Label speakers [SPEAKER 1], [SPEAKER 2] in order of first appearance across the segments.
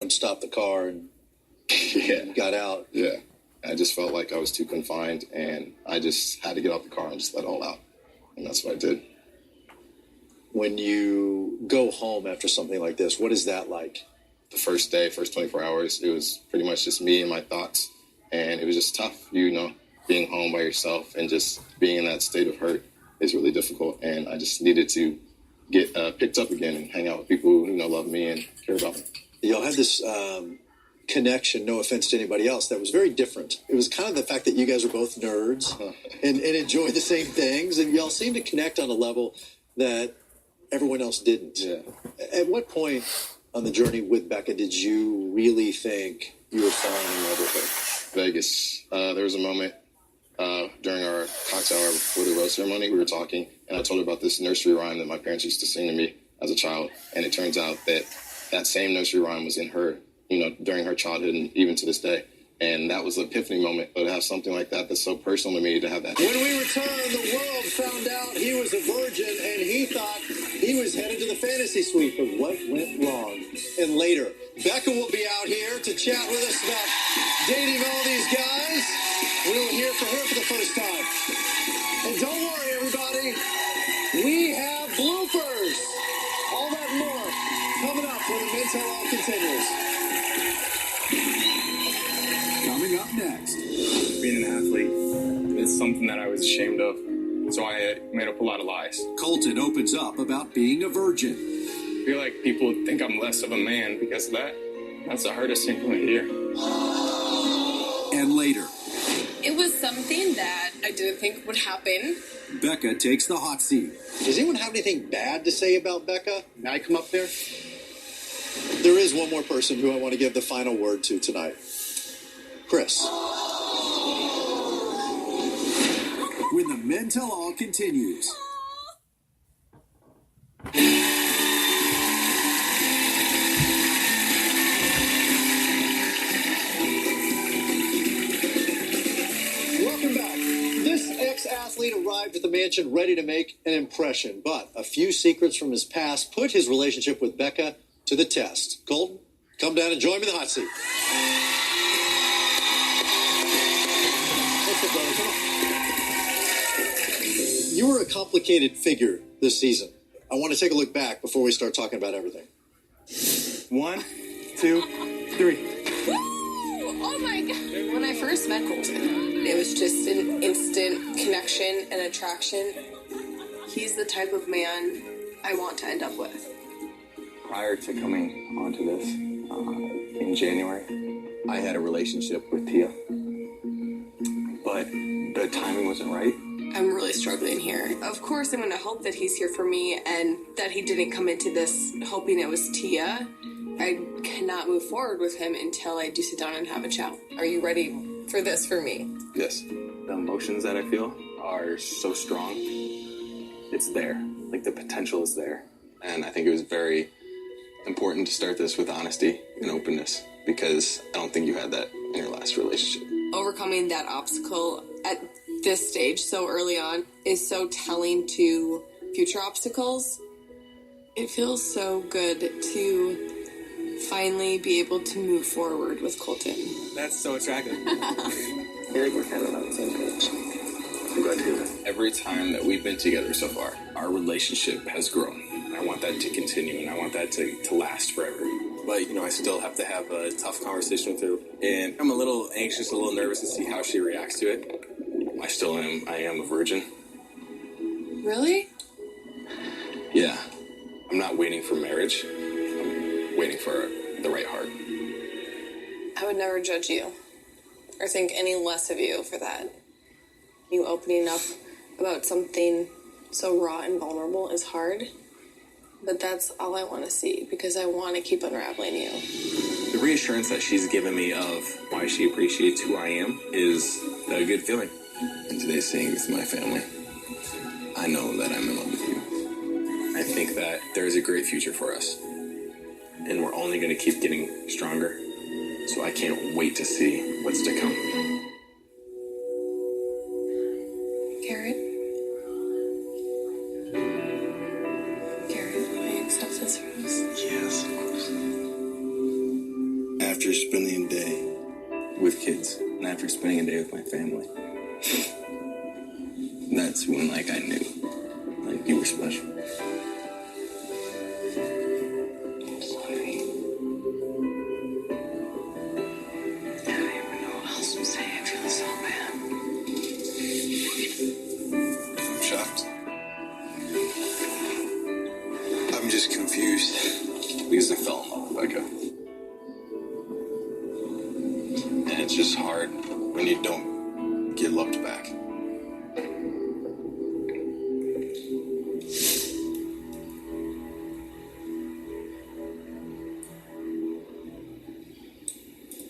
[SPEAKER 1] and stopped the car and
[SPEAKER 2] Yeah.
[SPEAKER 1] got out.
[SPEAKER 2] Yeah. I just felt like I was too confined, and I just had to get out the car and just let it all out. And that's what I did.
[SPEAKER 1] When you go home after something like this, what is that like?
[SPEAKER 2] The first day, first 24 hours, it was pretty much just me and my thoughts. And it was just tough, being home by yourself and just being in that state of hurt is really difficult. And I just needed to get picked up again and hang out with people who, love me and care about me.
[SPEAKER 1] Y'all had this connection, no offense to anybody else, that was very different. It was kind of the fact that you guys are both nerds and enjoy the same things. And y'all seem to connect on a level that everyone else didn't.
[SPEAKER 2] Yeah.
[SPEAKER 1] At what point on the journey with Becca did you really think you were falling in love with her?
[SPEAKER 2] Vegas. There was a moment during our cocktail hour before the rose ceremony. We were talking, and I told her about this nursery rhyme that my parents used to sing to me as a child. And it turns out that same nursery rhyme was in her, during her childhood and even to this day. And that was an epiphany moment. But to have something like that that's so personal to me, to have that.
[SPEAKER 1] When we returned, the world found out he was a virgin, and he thought he was headed to the fantasy suite. But what went wrong? And later, Becca will be out here to chat with us about dating all these guys. We will hear from her for the first time. And don't worry, everybody. We have bloopers. All that and more coming up when the Mental All continues.
[SPEAKER 3] Coming up next.
[SPEAKER 4] Being an athlete is something that I was ashamed of, so I made up a lot of lies.
[SPEAKER 3] Colton opens up about being a virgin.
[SPEAKER 4] I feel like people think I'm less of a man because of that. That's the hardest thing for me to hear.
[SPEAKER 3] And later,
[SPEAKER 5] it was something that I didn't think would happen.
[SPEAKER 3] Becca takes the hot seat.
[SPEAKER 1] Does anyone have anything bad to say about Becca?
[SPEAKER 2] May I come up there?
[SPEAKER 1] There is one more person who I want to give the final word to tonight. Chris.
[SPEAKER 3] When the Men Tell All continues.
[SPEAKER 1] Welcome back. This ex-athlete arrived at the mansion ready to make an impression, but a few secrets from his past put his relationship with Becca to the test. Colton, come down and join me in the hot seat. You were a complicated figure this season. I want to take a look back before we start talking about everything.
[SPEAKER 4] 1, 2, 3.
[SPEAKER 5] Oh my God. When I first met Colton, it was just an instant connection and attraction. He's the type of man I want to end up with.
[SPEAKER 4] Prior to coming onto this, in January, I had a relationship with Tia. But the timing wasn't right.
[SPEAKER 5] I'm really struggling here. Of course, I'm going to hope that he's here for me and that he didn't come into this hoping it was Tia. I cannot move forward with him until I do sit down and have a chat. Are you ready for this for me?
[SPEAKER 4] Yes. The emotions that I feel are so strong. It's there. Like, the potential is there. And I think it was very important to start this with honesty and openness, because I don't think you had that in your last relationship.
[SPEAKER 5] Overcoming that obstacle at this stage so early on is so telling to future obstacles. It feels so good to finally be able to move forward with Colton.
[SPEAKER 4] That's so attractive.
[SPEAKER 5] I feel like we're kind of on the same page.
[SPEAKER 4] I'm glad to hear that. Every time that we've been together so far, our relationship has grown. I want that to continue, and I want that to last forever. But, I still have to have a tough conversation with her. And I'm a little anxious, a little nervous to see how she reacts to it. I am a virgin.
[SPEAKER 5] Really?
[SPEAKER 4] Yeah. I'm not waiting for marriage. I'm waiting for the right heart.
[SPEAKER 5] I would never judge you or think any less of you for that. You opening up about something so raw and vulnerable is hard, but that's all I want to see because I want to keep unraveling you.
[SPEAKER 4] The reassurance that she's given me of why she appreciates who I am is a good feeling. And today, seeing with my family, I know that I'm in love with you. I think that there is a great future for us, and we're only going to keep getting stronger. So I can't wait to see what's to come.
[SPEAKER 5] Garrett? Garrett, will you accept this rose?
[SPEAKER 4] Yes, of course. after spending a day with kids and after spending a day with my family, that's when, like, I knew, like, you were special.
[SPEAKER 5] Sorry. I don't even know what else to say. I feel so bad.
[SPEAKER 4] I'm shocked. I'm just confused because I fell in love with Becca. And it's just hard when you don't get loved back.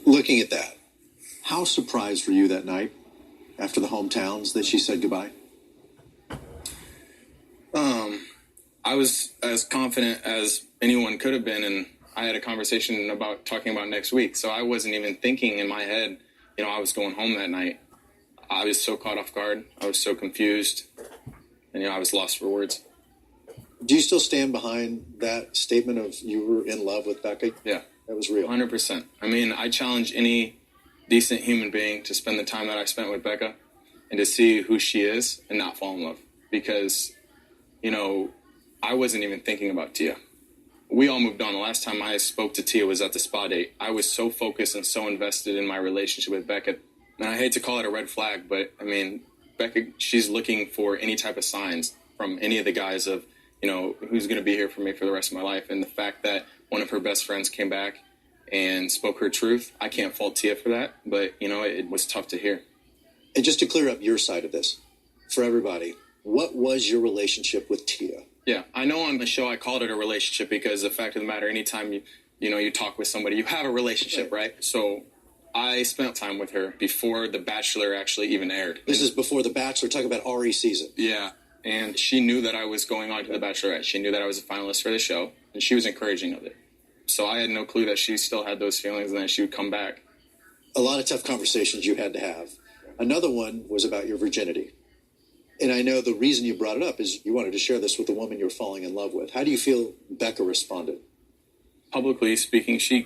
[SPEAKER 1] Looking at that, how surprised were you that night after the hometowns that she said goodbye?
[SPEAKER 6] I was as confident as anyone could have been, and I had a conversation about talking about next week, so I wasn't even thinking in my head, I was going home that night. I was so caught off guard. I was so confused, and, I was lost for words.
[SPEAKER 1] Do you still stand behind that statement of you were in love with Becca?
[SPEAKER 6] Yeah.
[SPEAKER 1] That was real.
[SPEAKER 6] 100%. I challenge any decent human being to spend the time that I spent with Becca and to see who she is and not fall in love. Because, I wasn't even thinking about Tia. We all moved on. The last time I spoke to Tia was at the spa date. I was so focused and so invested in my relationship with Becca. And I hate to call it a red flag, but, Becca, she's looking for any type of signs from any of the guys of, who's going to be here for me for the rest of my life. And the fact that one of her best friends came back and spoke her truth, I can't fault Tia for that, but, it was tough to hear.
[SPEAKER 1] And just to clear up your side of this, for everybody, what was your relationship with Tia?
[SPEAKER 6] Yeah, I know on the show I called it a relationship because the fact of the matter, anytime you talk with somebody, you have a relationship, right? So I spent time with her before The Bachelor actually even aired.
[SPEAKER 1] This is before The Bachelor. Talk about Ari season.
[SPEAKER 6] Yeah, and she knew that I was going on to The Bachelorette. She knew that I was a finalist for the show, and she was encouraging of it. So I had no clue that she still had those feelings and that she would come back.
[SPEAKER 1] A lot of tough conversations you had to have. Another one was about your virginity. And I know the reason you brought it up is you wanted to share this with the woman you're falling in love with. How do you feel Becca responded?
[SPEAKER 6] Publicly speaking, she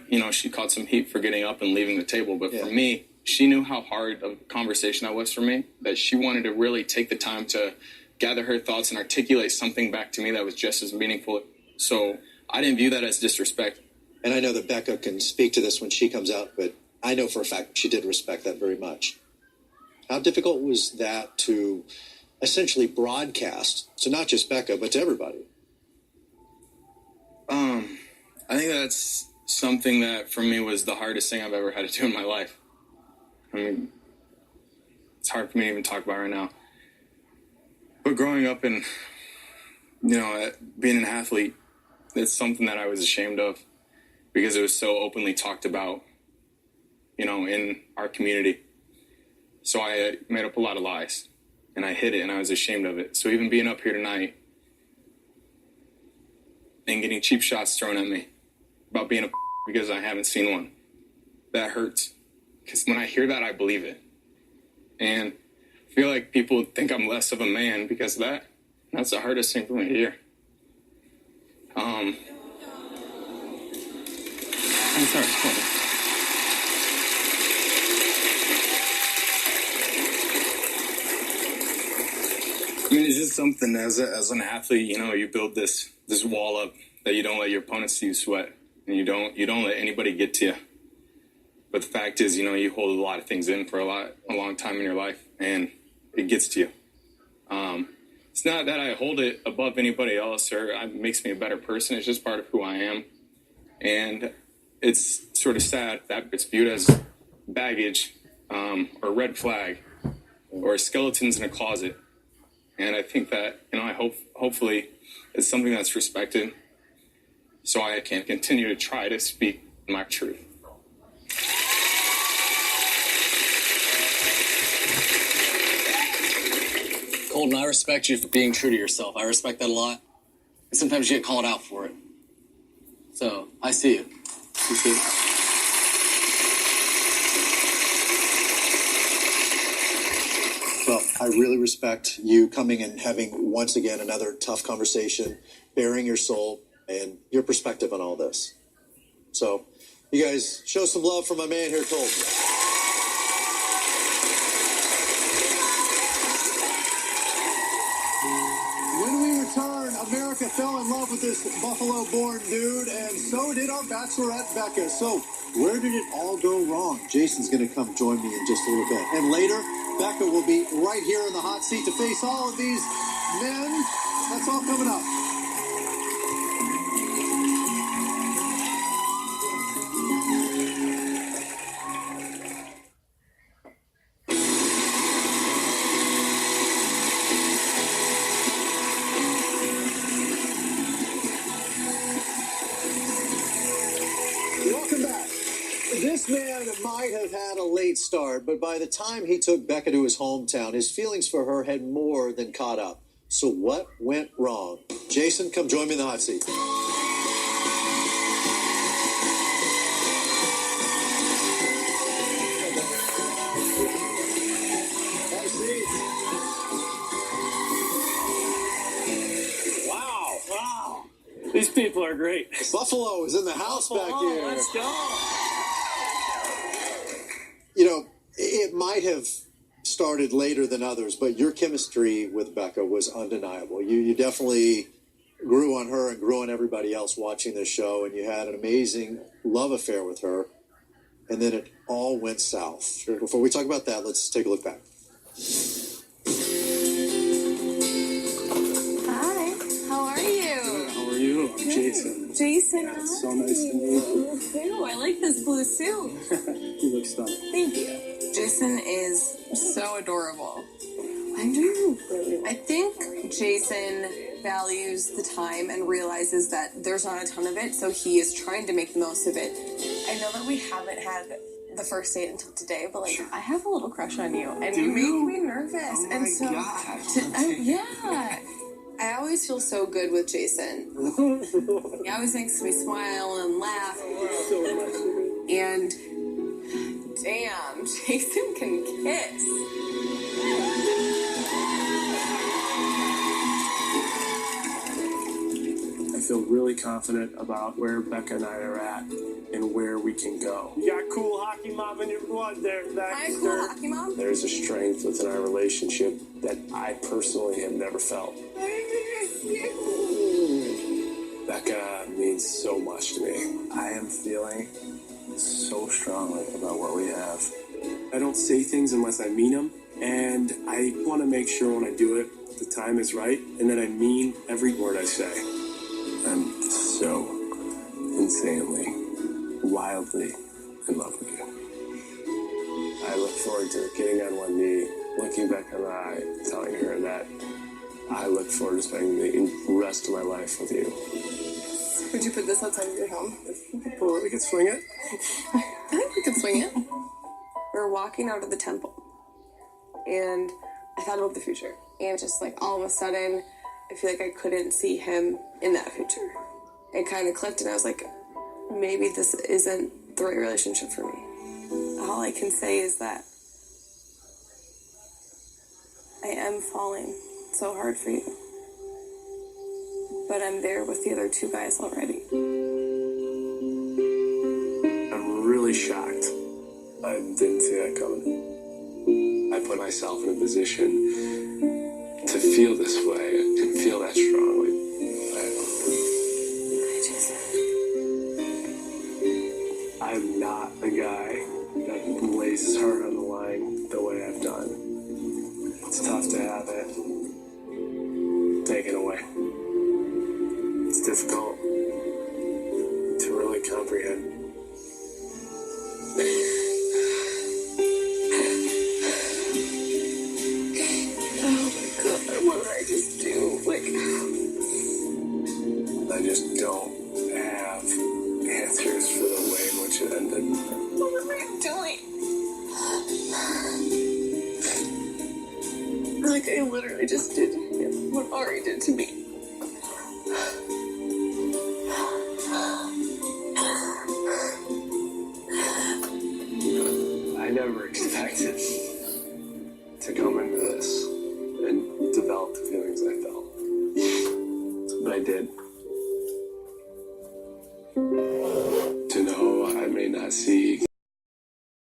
[SPEAKER 6] caught some heat for getting up and leaving the table. But for me, she knew how hard of a conversation that was for me, that she wanted to really take the time to gather her thoughts and articulate something back to me that was just as meaningful. So I didn't view that as disrespect.
[SPEAKER 1] And I know that Becca can speak to this when she comes out, but I know for a fact she did respect that very much. How difficult was that to essentially broadcast, so not just Becca, but to everybody?
[SPEAKER 6] I think that's something that for me was the hardest thing I've ever had to do in my life. It's hard for me to even talk about right now. But growing up and, being an athlete, it's something that I was ashamed of because it was so openly talked about, in our community. So I made up a lot of lies and I hid it and I was ashamed of it. So even being up here tonight and getting cheap shots thrown at me about being a because I haven't seen one, that hurts. Because when I hear that, I believe it. And I feel like people think I'm less of a man because of that. That's the hardest thing for me to hear. I'm sorry. It's just something as an athlete, you build this wall up that you don't let your opponents see you sweat, and you don't let anybody get to you. But the fact is, you hold a lot of things in for a long time in your life, and it gets to you. It's not that I hold it above anybody else or it makes me a better person. It's just part of who I am. And it's sort of sad that it's viewed as baggage or red flag or skeletons in a closet. And I think that, I hopefully it's something that's respected so I can continue to try to speak my truth.
[SPEAKER 7] Colton, I respect you for being true to yourself. I respect that a lot. And sometimes you get called out for it. So, I see you. You see it?
[SPEAKER 1] Well, I really respect you coming and having, once again, another tough conversation, bearing your soul and your perspective on all this. So, You guys show some love for my man here, Colton. When we return, America fell in love with this Buffalo-born dude, and so did our Bachelorette, Becca. So where did it all go wrong? Jason's going to come join me in just a little bit. And later, Becca will be right here in the hot seat to face all of these men. That's all coming up. Welcome back. This man might have had a late start, but by the time he took Becca to his hometown, his feelings for her had more than caught up. So what went wrong? Jason, come join me in the hot seat. Have a seat.
[SPEAKER 8] Wow. These people are great.
[SPEAKER 1] Buffalo is in the house back here.
[SPEAKER 8] Let's go.
[SPEAKER 1] You know, it might have started later than others, but your chemistry with Becca was undeniable. You definitely grew on her and grew on everybody else watching this show, and you had an amazing love affair with her, and then it all went south. Sure. Before we talk about that, let's take a look back.
[SPEAKER 5] Hi, how are you?
[SPEAKER 8] How are you? I'm Jason.
[SPEAKER 5] Jason,
[SPEAKER 8] Yeah, it's so nice to meet you.
[SPEAKER 5] Ew, I like this blue suit.
[SPEAKER 8] You look stunning.
[SPEAKER 5] Thank you. Jason is so adorable. I'm doing really well. I think Jason values the time and realizes that there's not a ton of it, so he is trying to make the most of it. I know that we haven't had the first date until today, but like I have a little crush on you, and you make me nervous.
[SPEAKER 8] Oh
[SPEAKER 5] and
[SPEAKER 8] my
[SPEAKER 5] so,
[SPEAKER 8] God.
[SPEAKER 5] yeah. I always feel so good with Jason. He always makes me smile and laugh. And damn, Jason can kiss.
[SPEAKER 8] I feel really confident about where Becca and I are at and where we can go. You got cool hockey mom in your blood there,
[SPEAKER 5] Hi, cool hockey mom.
[SPEAKER 8] There's a strength within our relationship that I personally have never felt. Becca means so much to me. I am feeling so strongly about what we have. I don't say things unless I mean them, and I want to make sure when I do it, the time is right, and that I mean every word I say. I'm so insanely, wildly in love with you. I look forward to getting on one knee, looking back in the eye, telling her that I look forward to spending the rest of my life with you.
[SPEAKER 5] Would you put this outside of your home?
[SPEAKER 8] We could swing it.
[SPEAKER 5] I think we could swing it. We were walking out of the temple, and I thought about the future. And just like all of a sudden, I feel like I couldn't see him in that future. It kind of clicked, and I was like, maybe this isn't the right relationship for me. All I can say is that I am falling so hard for you. But I'm there with the other two guys already.
[SPEAKER 8] I'm really shocked. I didn't see that coming. I put myself in a position to feel this way and feel that strongly. I'm not the guy that lays his heart on the line the way I've done. It's tough to have it taken away. It's difficult to really comprehend.
[SPEAKER 5] Oh my God, what did I just do? Like,
[SPEAKER 8] I just don't have answers for the way in which it ended.
[SPEAKER 5] what was I doing? Like, I literally just did what Ari did to me.
[SPEAKER 8] I never expected